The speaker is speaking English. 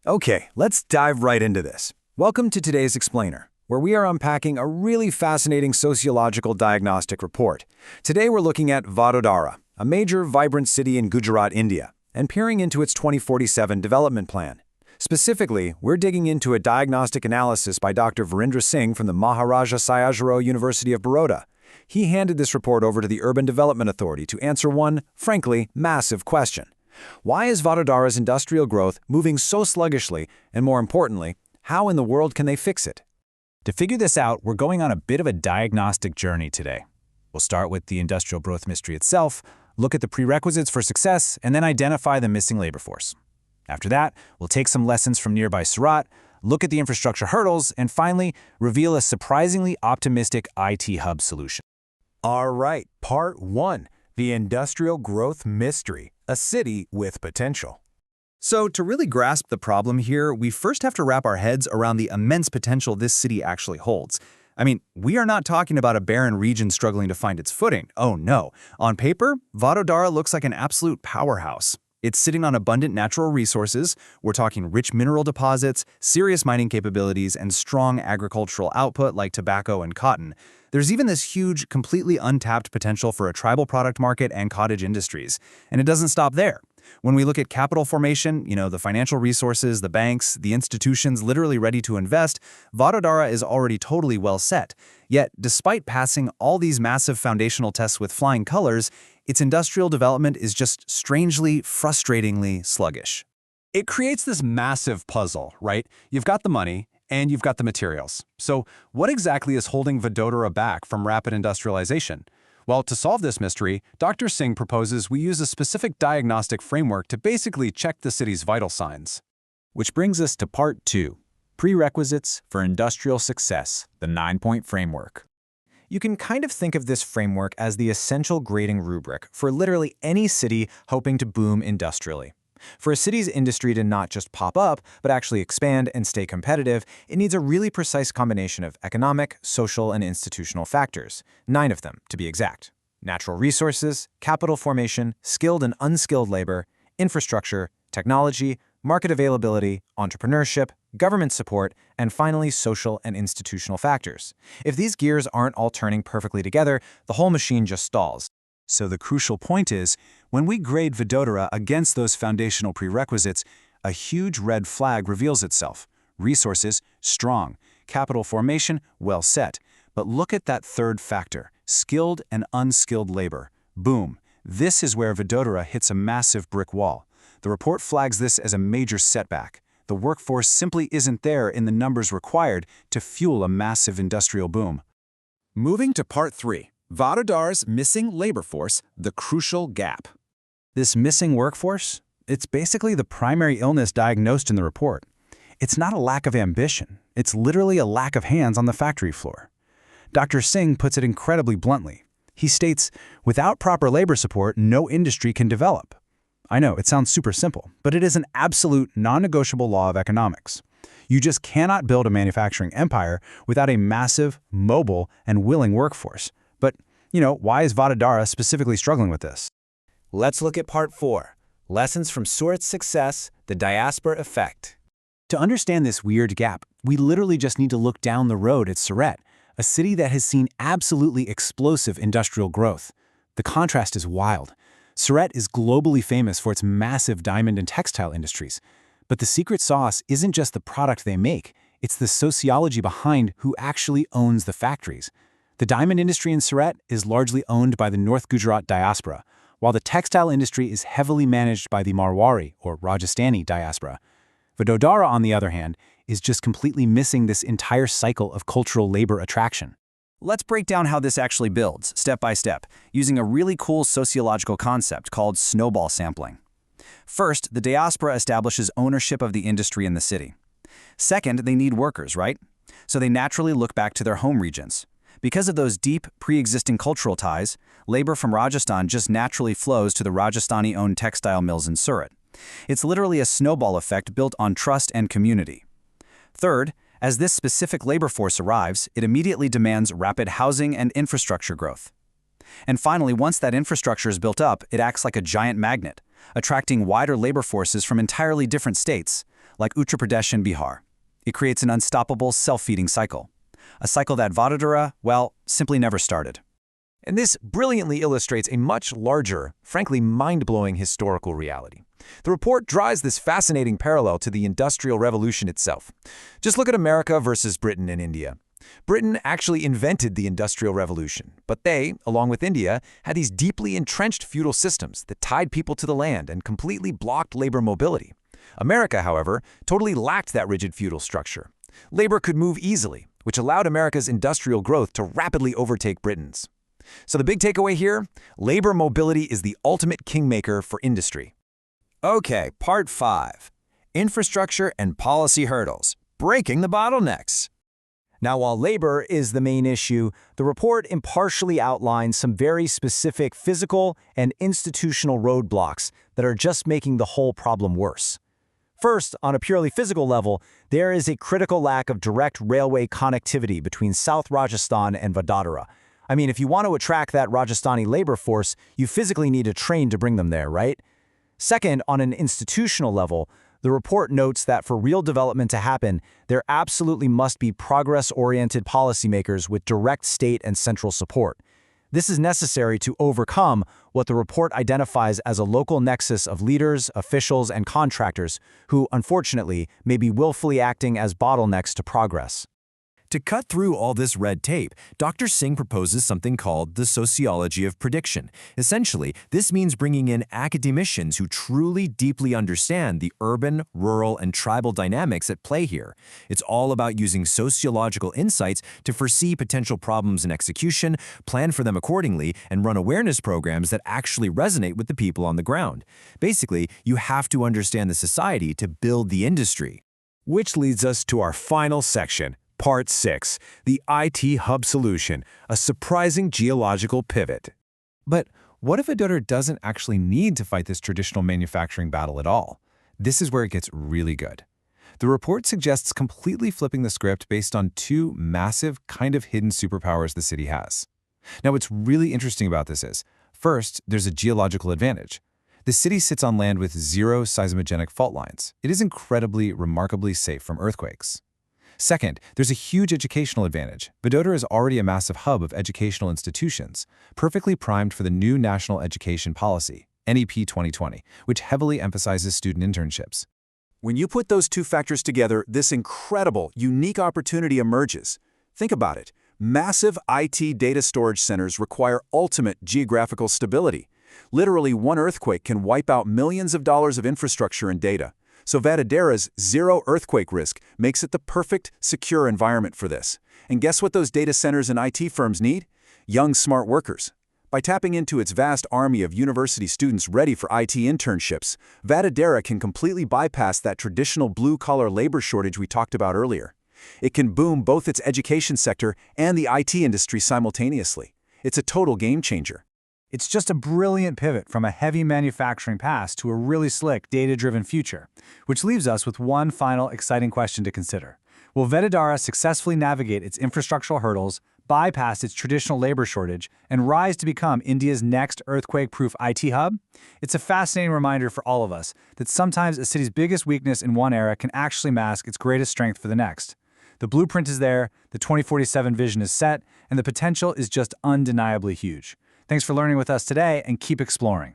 Okay, let's dive right into this. Welcome to today's Explainer, where we are unpacking a really fascinating sociological diagnostic report. Today we're looking at Vadodara, a major, vibrant city in Gujarat, India, and peering into its 2047 development plan. Specifically, we're digging into a diagnostic analysis by Dr. Virendra Singh from the Maharaja Sayajirao University of Baroda. He handed this report over to the Urban Development Authority to answer one, frankly, massive question. Why is Vadodara's industrial growth moving so sluggishly, and more importantly, how in the world can they fix it? To figure this out, we're going on a bit of a diagnostic journey today. We'll start with the industrial growth mystery itself, look at the prerequisites for success, and then identify the missing labor force. After that, we'll take some lessons from nearby Surat, look at the infrastructure hurdles, and finally, reveal a surprisingly optimistic IT hub solution. All right, Part 1, the industrial growth mystery, a city with potential. So to really grasp the problem here, we first have to wrap our heads around the immense potential this city actually holds. I mean, we are not talking about a barren region struggling to find its footing. Oh no. On paper, Vadodara looks like an absolute powerhouse. It's sitting on abundant natural resources. We're talking rich mineral deposits, serious mining capabilities, and strong agricultural output like tobacco and cotton. There's even this huge, completely untapped potential for a tribal product market and cottage industries. And it doesn't stop there. When we look at capital formation, the financial resources, the banks, the institutions literally ready to invest, Vadodara is already totally well set. Yet, despite passing all these massive foundational tests with flying colors, its industrial development is just strangely, frustratingly sluggish. It creates this massive puzzle, right? You've got the money, and you've got the materials. So what exactly is holding Vadodara back from rapid industrialization? Well, to solve this mystery, Dr. Singh proposes we use a specific diagnostic framework to basically check the city's vital signs. Which brings us to Part 2, Prerequisites for Industrial Success, the 9-point framework. You can kind of think of this framework as the essential grading rubric for literally any city hoping to boom industrially. For a city's industry to not just pop up, but actually expand and stay competitive, it needs a really precise combination of economic, social, and institutional factors. 9 of them, to be exact. Natural resources, capital formation, skilled and unskilled labor, infrastructure, technology, market availability, entrepreneurship, government support, and finally social and institutional factors. If these gears aren't all turning perfectly together, the whole machine just stalls. So the crucial point is, when we grade Vadodara against those foundational prerequisites, a huge red flag reveals itself. Resources, strong. Capital formation, well set. But look at that third factor, skilled and unskilled labor. Boom. This is where Vadodara hits a massive brick wall. The report flags this as a major setback. The workforce simply isn't there in the numbers required to fuel a massive industrial boom. Moving to Part 3. Vadodara's missing labor force, the crucial gap. This missing workforce? It's basically the primary illness diagnosed in the report. It's not a lack of ambition. It's literally a lack of hands on the factory floor. Dr. Singh puts it incredibly bluntly. He states, without proper labor support, no industry can develop. I know, it sounds super simple, but it is an absolute non-negotiable law of economics. You just cannot build a manufacturing empire without a massive, mobile, and willing workforce. But, why is Vadodara specifically struggling with this? Let's look at Part 4, Lessons from Surat's Success, the Diaspora Effect. To understand this weird gap, we literally just need to look down the road at Surat, a city that has seen absolutely explosive industrial growth. The contrast is wild. Surat is globally famous for its massive diamond and textile industries. But the secret sauce isn't just the product they make, it's the sociology behind who actually owns the factories. The diamond industry in Surat is largely owned by the North Gujarat diaspora, while the textile industry is heavily managed by the Marwari or Rajasthani diaspora. Vadodara, on the other hand, is just completely missing this entire cycle of cultural labor attraction. Let's break down how this actually builds, step by step, using a really cool sociological concept called snowball sampling. First, the diaspora establishes ownership of the industry in the city. Second, they need workers, right? So they naturally look back to their home regions. Because of those deep, pre-existing cultural ties, labor from Rajasthan just naturally flows to the Rajasthani-owned textile mills in Surat. It's literally a snowball effect built on trust and community. Third, as this specific labor force arrives, it immediately demands rapid housing and infrastructure growth. And finally, once that infrastructure is built up, it acts like a giant magnet, attracting wider labor forces from entirely different states, like Uttar Pradesh and Bihar. It creates an unstoppable self-feeding cycle. A cycle that Vadodara, well, simply never started. And this brilliantly illustrates a much larger, frankly mind-blowing historical reality. The report draws this fascinating parallel to the Industrial Revolution itself. Just look at America versus Britain and India. Britain actually invented the Industrial Revolution, but they, along with India, had these deeply entrenched feudal systems that tied people to the land and completely blocked labor mobility. America, however, totally lacked that rigid feudal structure. Labor could move easily, which allowed America's industrial growth to rapidly overtake Britain's. So the big takeaway here, labor mobility is the ultimate kingmaker for industry. Okay, part 5. Infrastructure and policy hurdles, breaking the bottlenecks. Now, while labor is the main issue, the report impartially outlines some very specific physical and institutional roadblocks that are just making the whole problem worse. First, on a purely physical level, there is a critical lack of direct railway connectivity between South Rajasthan and Vadodara. I mean, if you want to attract that Rajasthani labor force, you physically need a train to bring them there, right? Second, on an institutional level, the report notes that for real development to happen, there absolutely must be progress-oriented policymakers with direct state and central support. This is necessary to overcome what the report identifies as a local nexus of leaders, officials, and contractors who, unfortunately, may be willfully acting as bottlenecks to progress. To cut through all this red tape, Dr. Singh proposes something called the sociology of prediction. Essentially, this means bringing in academicians who truly deeply understand the urban, rural, and tribal dynamics at play here. It's all about using sociological insights to foresee potential problems in execution, plan for them accordingly, and run awareness programs that actually resonate with the people on the ground. Basically, you have to understand the society to build the industry. Which leads us to our final section. Part 6, the IT Hub Solution, a surprising geological pivot. But what if Vadodara doesn't actually need to fight this traditional manufacturing battle at all? This is where it gets really good. The report suggests completely flipping the script based on two massive, kind of hidden superpowers the city has. Now, what's really interesting about this is, first, there's a geological advantage. The city sits on land with zero seismogenic fault lines. It is incredibly, remarkably safe from earthquakes. Second, there's a huge educational advantage. Vadodara is already a massive hub of educational institutions, perfectly primed for the new National Education Policy, NEP 2020, which heavily emphasizes student internships. When you put those two factors together, this incredible, unique opportunity emerges. Think about it. Massive IT data storage centers require ultimate geographical stability. Literally, one earthquake can wipe out millions of dollars of infrastructure and data. So Vadodara's zero earthquake risk makes it the perfect, secure environment for this. And guess what those data centers and IT firms need? Young, smart workers. By tapping into its vast army of university students ready for IT internships, Vadodara can completely bypass that traditional blue-collar labor shortage we talked about earlier. It can boom both its education sector and the IT industry simultaneously. It's a total game changer. It's just a brilliant pivot from a heavy manufacturing past to a really slick, data-driven future, which leaves us with one final exciting question to consider. Will Vadodara successfully navigate its infrastructural hurdles, bypass its traditional labor shortage, and rise to become India's next earthquake-proof IT hub? It's a fascinating reminder for all of us that sometimes a city's biggest weakness in one era can actually mask its greatest strength for the next. The blueprint is there, the 2047 vision is set, and the potential is just undeniably huge. Thanks for learning with us today, and keep exploring.